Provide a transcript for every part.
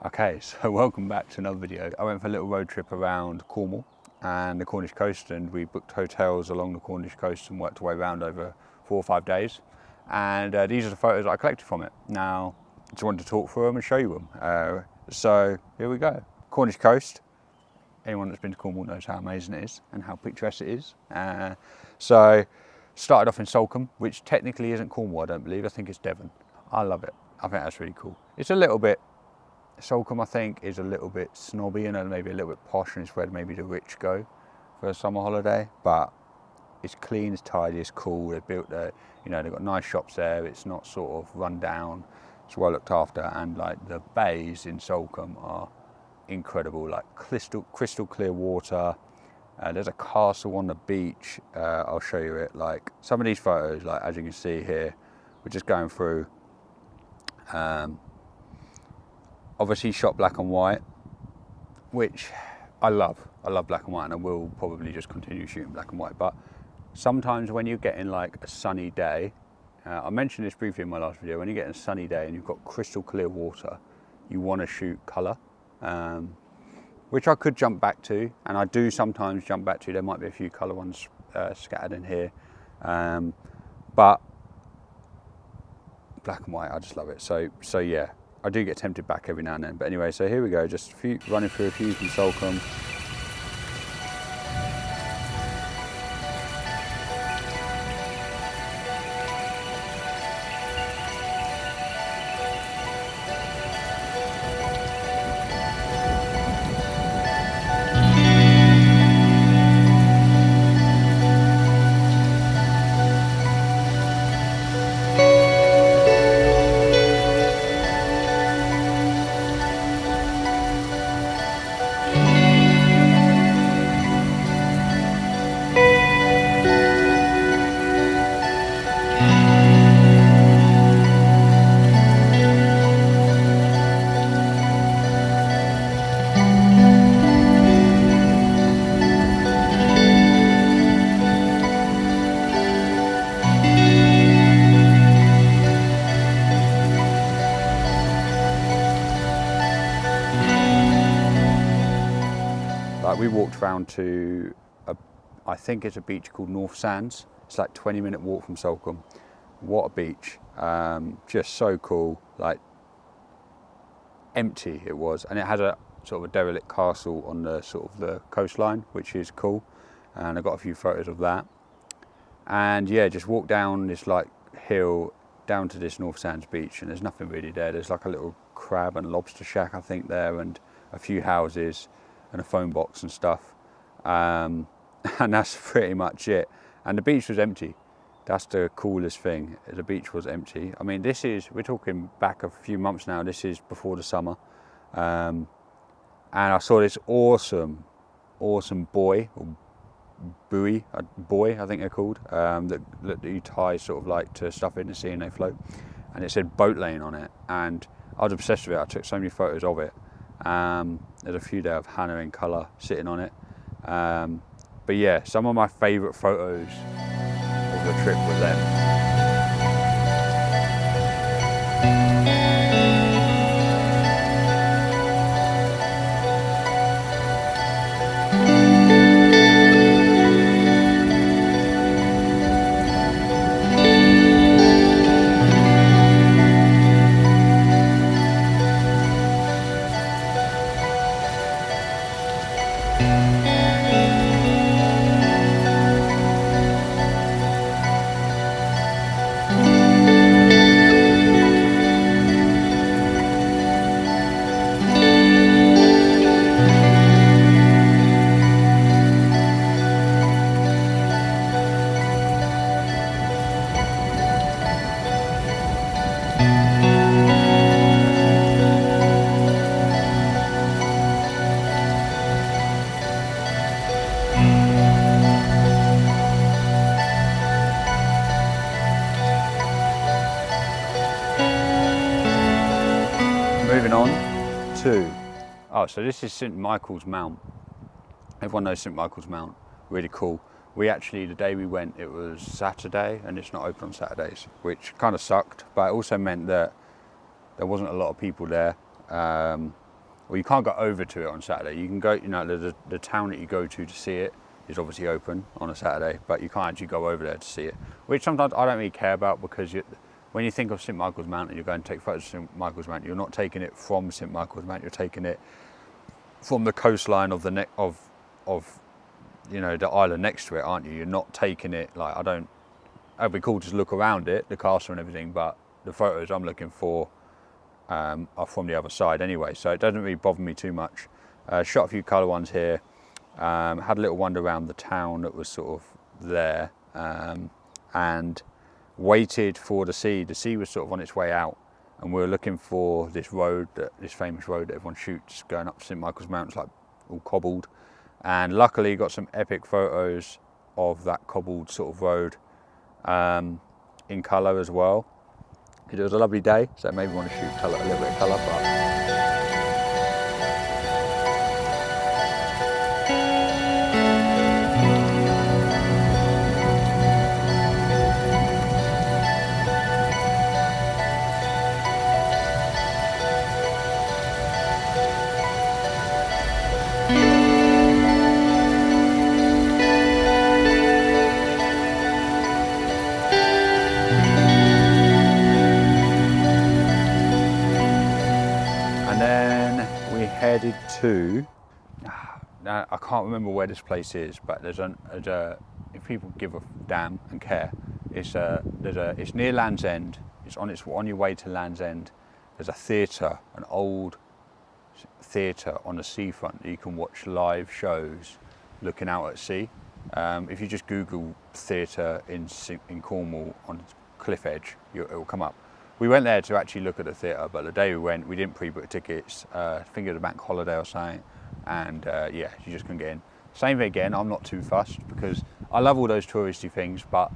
Okay, so welcome back to another video. I went for a little road trip around Cornwall and the Cornish coast, and we booked hotels along the Cornish coast and worked our way around over 4 or 5 days. And these are the photos I collected from it. Now, I just wanted to talk through them and show you them. So here we go. Cornish coast. Anyone that's been to Cornwall knows how amazing it is and how picturesque it is. So started off in Salcombe, which technically isn't Cornwall, I don't believe. I think it's Devon. I love it. I think that's really cool. It's a little bit, Salcombe I think is a little bit snobby and maybe a little bit posh, and it's where maybe the rich go for a summer holiday, but it's clean, it's tidy, it's cool. They've built they've got nice shops there. It's not sort of run down. It's well looked after, and like the bays in Salcombe are incredible, like crystal clear water. There's a castle on the beach. I'll show you it. Like some of these photos, like as you can see here, we're just going through. Obviously shot black and white, which I love. I love black and white, and I will probably just continue shooting black and white. But sometimes when you're getting like a sunny day, I mentioned this briefly in my last video, when you're getting a sunny day and you've got crystal clear water, you want to shoot colour, which I could jump back to, and I do sometimes jump back to. There might be a few colour ones scattered in here, but black and white, I just love it. So yeah, I do get tempted back every now and then. But anyway, so here we go, just running through a few from Salcombe. We walked around to, I think it's a beach called North Sands. It's like 20-minute walk from Salcombe. What a beach. Just so cool, like empty it was. And it had a sort of a derelict castle on the sort of the coastline, which is cool. And I got a few photos of that. And yeah, just walked down this like hill down to this North Sands beach, and there's nothing really there. There's like a little crab and lobster shack, I think, there, and a few houses and a phone box and stuff, and that's pretty much it. And the beach was empty. That's the coolest thing. The beach was empty. I mean, we're talking back a few months now. This is before the summer, and I saw this awesome buoy, or buoy, I think they're called, that you tie sort of like to stuff in the sea and they float. And it said boat lane on it, and I was obsessed with it. I took so many photos of it. There's a few there of Hannah in colour sitting on it. But yeah, some of my favourite photos of the trip were them. Moving on to, so this is St Michael's Mount. Everyone knows St Michael's Mount, really cool. We actually, the day we went, it was Saturday, and it's not open on Saturdays, which kind of sucked, but it also meant that there wasn't a lot of people there. Well, you can't go over to it on Saturday. You can go, the town that you go to see it is obviously open on a Saturday, but you can't actually go over there to see it, which sometimes I don't really care about, because when you think of St Michael's Mount and you're going to take photos of St Michael's Mount, you're not taking it from St Michael's Mount, you're taking it from the coastline of the the island next to it, aren't you? You're not taking it, like, it'd be cool to just look around it, the castle and everything, but the photos I'm looking for are from the other side anyway, so it doesn't really bother me too much. Shot a few colour ones here, had a little wander around the town that was sort of there, and waited for the sea. The sea was sort of on its way out, and we were looking for this famous road that everyone shoots going up St Michael's Mount. It's like all cobbled, and luckily got some epic photos of that cobbled sort of road in colour as well. It was a lovely day, so maybe want to shoot a little bit of colour, but headed to, now I can't remember where this place is, but if people give a damn and care, it's near Land's End. It's on your way to Land's End. There's a theatre, an old theatre on the seafront that you can watch live shows looking out at sea. If you just Google theatre in Cornwall on Cliff Edge, it will come up. We went there to actually look at the theatre, but the day we went, we didn't pre-book tickets. I think it was a bank holiday or something, and yeah, you just couldn't get in. Same thing again, I'm not too fussed, because I love all those touristy things, but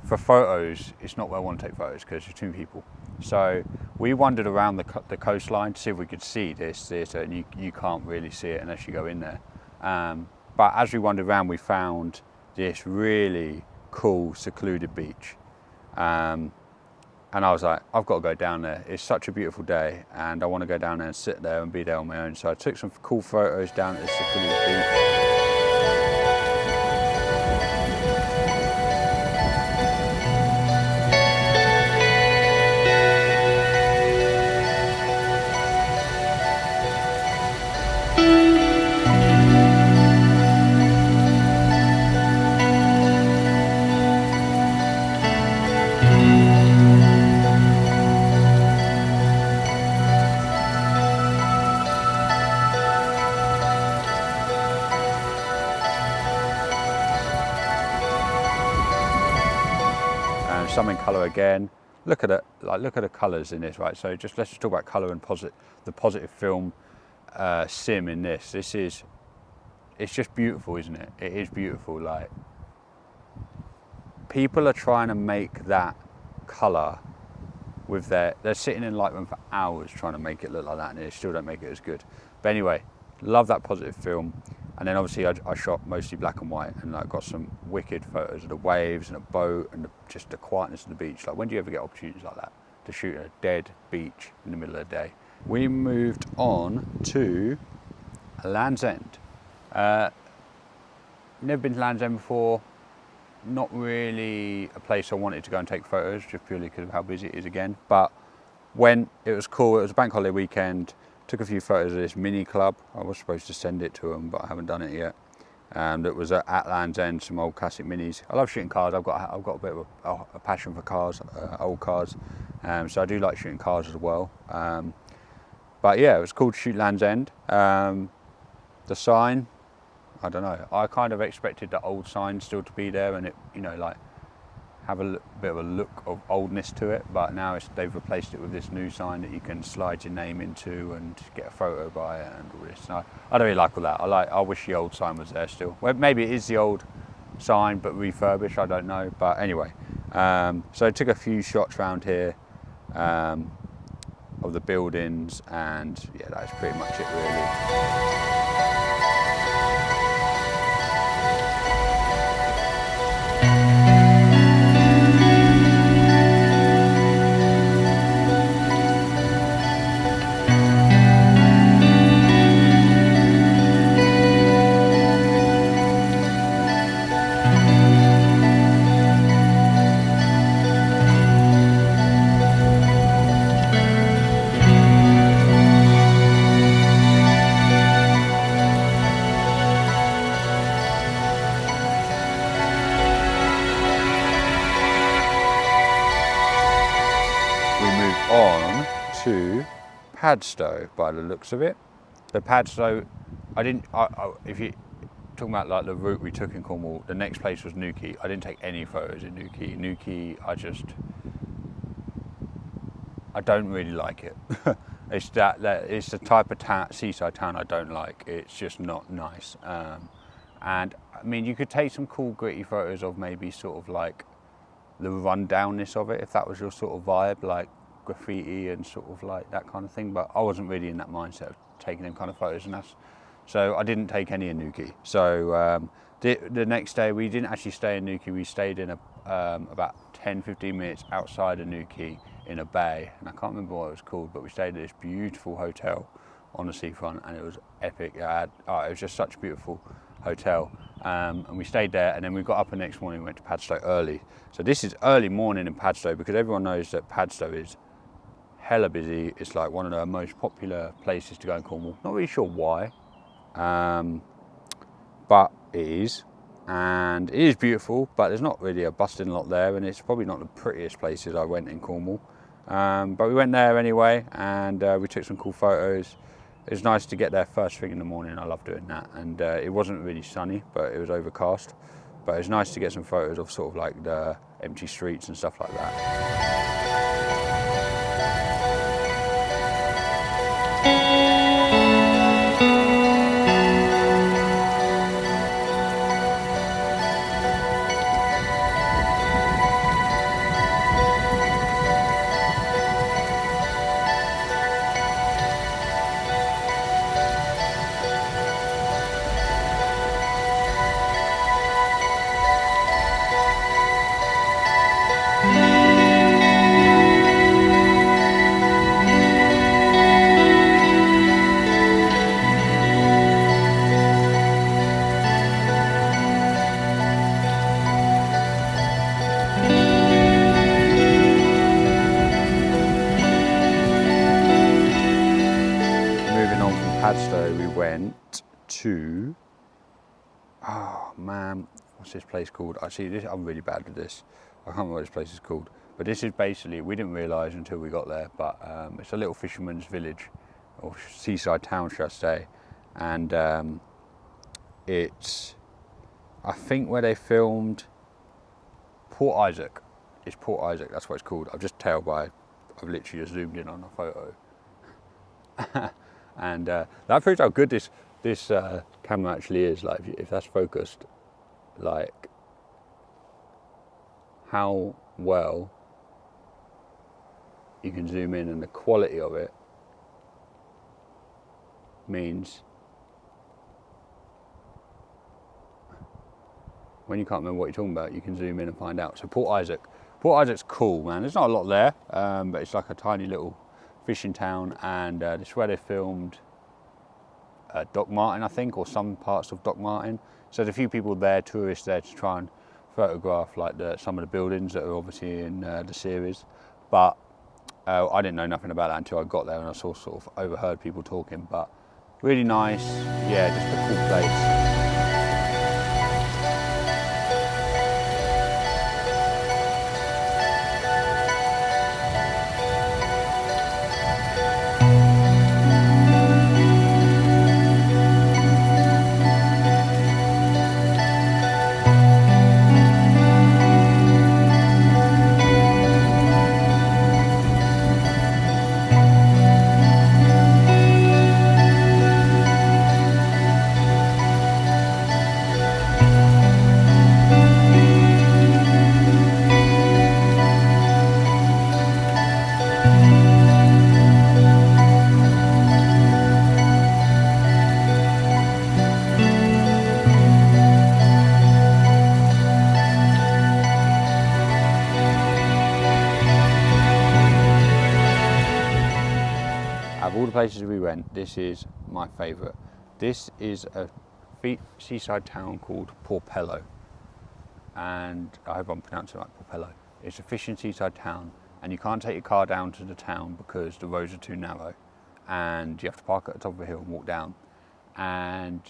for photos, it's not where I want to take photos, because there's too many people. So we wandered around the coastline to see if we could see this theatre, and you can't really see it unless you go in there. But as we wandered around, we found this really cool, secluded beach. And I was like, I've got to go down there. It's such a beautiful day, and I want to go down there and sit there and be there on my own. So I took some cool photos down at this secluded beach. Some in colour again. Look at it, look at the colours in this, right? So let's just talk about colour and the positive film sim in this. It's just beautiful, isn't it? It is beautiful. Like, people are trying to make that colour with they're sitting in Lightroom for hours trying to make it look like that, and they still don't make it as good. But anyway, love that positive film. And then obviously I shot mostly black and white, and like got some wicked photos of the waves and a boat and just the quietness of the beach. Like, when do you ever get opportunities like that to shoot a dead beach in the middle of the day? We moved on to Land's End. Never been to Land's End before. Not really a place I wanted to go and take photos, just purely because of how busy it is again. But when it was cool, it was a bank holiday weekend. Took a few photos of this mini club. I was supposed to send it to them, but I haven't done it yet. That was at Land's End, some old classic minis. I love shooting cars. I've got a bit of a passion for cars, old cars. So I do like shooting cars as well. But yeah, it was cool to shoot Land's End. The sign, I don't know. I kind of expected the old sign still to be there, and it, like, have a bit of a look of oldness to it, but now they've replaced it with this new sign that you can slide your name into and get a photo by it and all this. And I don't really like all that. I wish the old sign was there still. Well, maybe it is the old sign but refurbished, I don't know. But anyway, so I took a few shots around here of the buildings, and yeah, that's pretty much it really. Padstow by the looks of it. The Padstow, if you talking about like the route we took in Cornwall, the next place was Newquay. I didn't take any photos in Newquay. Newquay, I don't really like it. It's the type of seaside town I don't like. It's just not nice. And I mean, you could take some cool gritty photos of maybe sort of like the rundownness of it, if that was your sort of vibe, like graffiti and sort of like that kind of thing. But I wasn't really in that mindset of taking them kind of photos, and so I didn't take any in Newquay. So the next day we didn't actually stay in Newquay. We stayed in about 10-15 minutes outside of Newquay in a bay, and I can't remember what it was called, but we stayed at this beautiful hotel on the seafront, and it was epic. It was just such a beautiful hotel, and we stayed there, and then we got up the next morning and went to Padstow early. So this is early morning in Padstow, because everyone knows that Padstow is hella busy. It's like one of the most popular places to go in Cornwall. Not really sure why, but it is, and it is beautiful, but there's not really a busting lot there, and it's probably not the prettiest places I went in Cornwall. But we went there anyway, and we took some cool photos. It was nice to get there first thing in the morning. I love doing that, and it wasn't really sunny, but it was overcast. But it was nice to get some photos of sort of like the empty streets and stuff like that. Padstow, we went to, oh man, what's this place called? Actually, I'm really bad with this. I can't remember what this place is called. But this is basically, we didn't realise until we got there, but it's a little fisherman's village, or seaside town, should I say. And it's, I think, where they filmed Port Isaac. It's Port Isaac, that's what it's called. I've just I've literally just zoomed in on a photo. And that proves how good this camera actually is. Like, if that's focused, like how well you can zoom in, and the quality of it means when you can't remember what you're talking about, you can zoom in and find out. So Port Isaac's cool, man. There's not a lot there, but it's like a tiny little fishing town, and this is where they filmed Dock Martin, I think, or some parts of Dock Martin. So there's a few people there, tourists there, to try and photograph like some of the buildings that are obviously in the series. But I didn't know nothing about that until I got there, and I sort of overheard people talking. But really nice, yeah, just a cool place. Of all the places we went, this is my favourite. This is a seaside town called Porpello, and I hope I'm pronouncing it right, Porpello. It's a fishing seaside town, and you can't take your car down to the town because the roads are too narrow, and you have to park at the top of a hill and walk down, and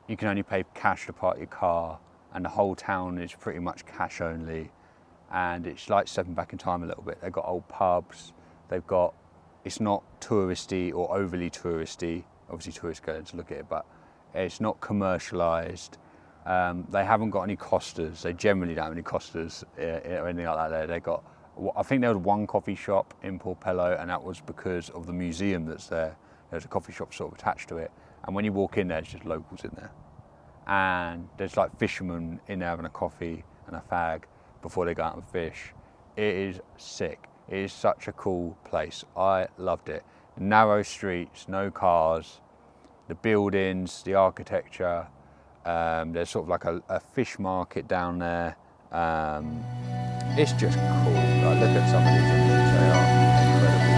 you can only pay cash to park your car, and the whole town is pretty much cash only, and it's like stepping back in time a little bit. They've got old pubs, they've got it's not touristy or overly touristy. Obviously tourists go to look at it, but it's not commercialised. They haven't got any costas. They generally don't have any costas or anything like that there. They got, I think there was one coffee shop in Porpello, and that was because of the museum that's there. There's a coffee shop sort of attached to it, and when you walk in there, it's just locals in there. And there's like fishermen in there having a coffee and a fag before they go out and fish. It is sick. It is such a cool place. I loved it. Narrow streets, no cars, the buildings, the architecture. There's sort of like a fish market down there. It's just cool. Like, look at some of these images, they are incredible.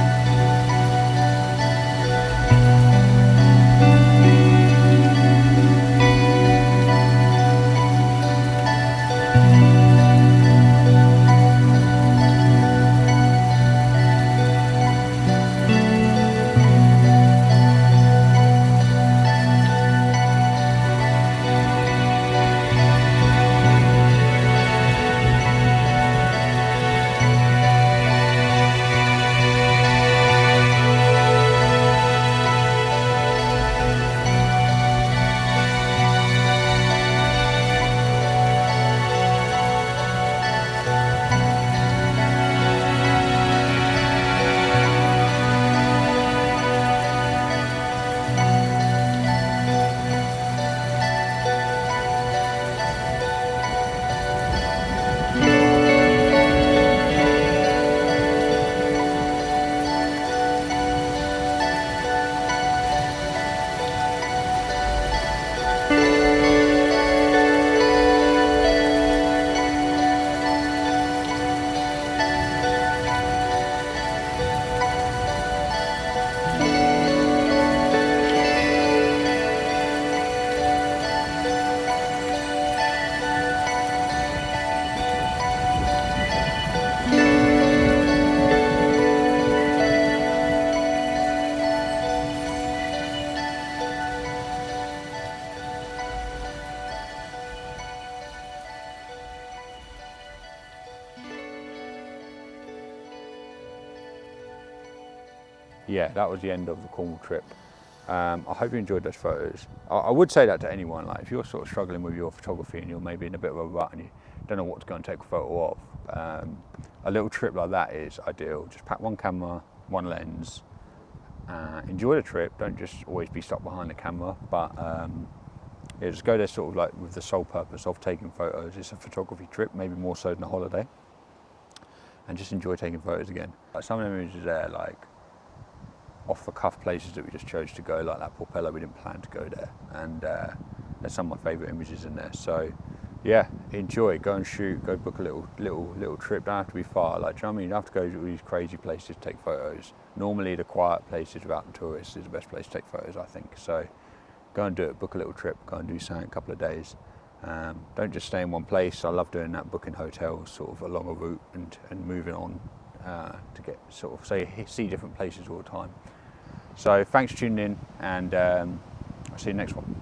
Yeah, that was the end of the Cornwall trip. I hope you enjoyed those photos. I would say that to anyone, like if you're sort of struggling with your photography and you're maybe in a bit of a rut and you don't know what to go and take a photo of, a little trip like that is ideal. Just pack one camera, one lens, enjoy the trip. Don't just always be stuck behind the camera, but yeah, just go there sort of like with the sole purpose of taking photos. It's a photography trip, maybe more so than a holiday, and just enjoy taking photos again. Like some of the images there, like off-the-cuff places that we just chose to go, like that Porpello, we didn't plan to go there, and there's some of my favourite images in there. So yeah, enjoy, go and shoot, go book a little trip. Don't have to be far, like, do you know what I mean? You don't have to go to these crazy places to take photos. Normally the quiet places without the tourists is the best place to take photos, I think. So go and do it, book a little trip, go and do something, a couple of days. Don't just stay in one place. I love doing that, booking hotels sort of along a route and moving on to get sort of see different places all the time. So thanks for tuning in, and I'll see you next one.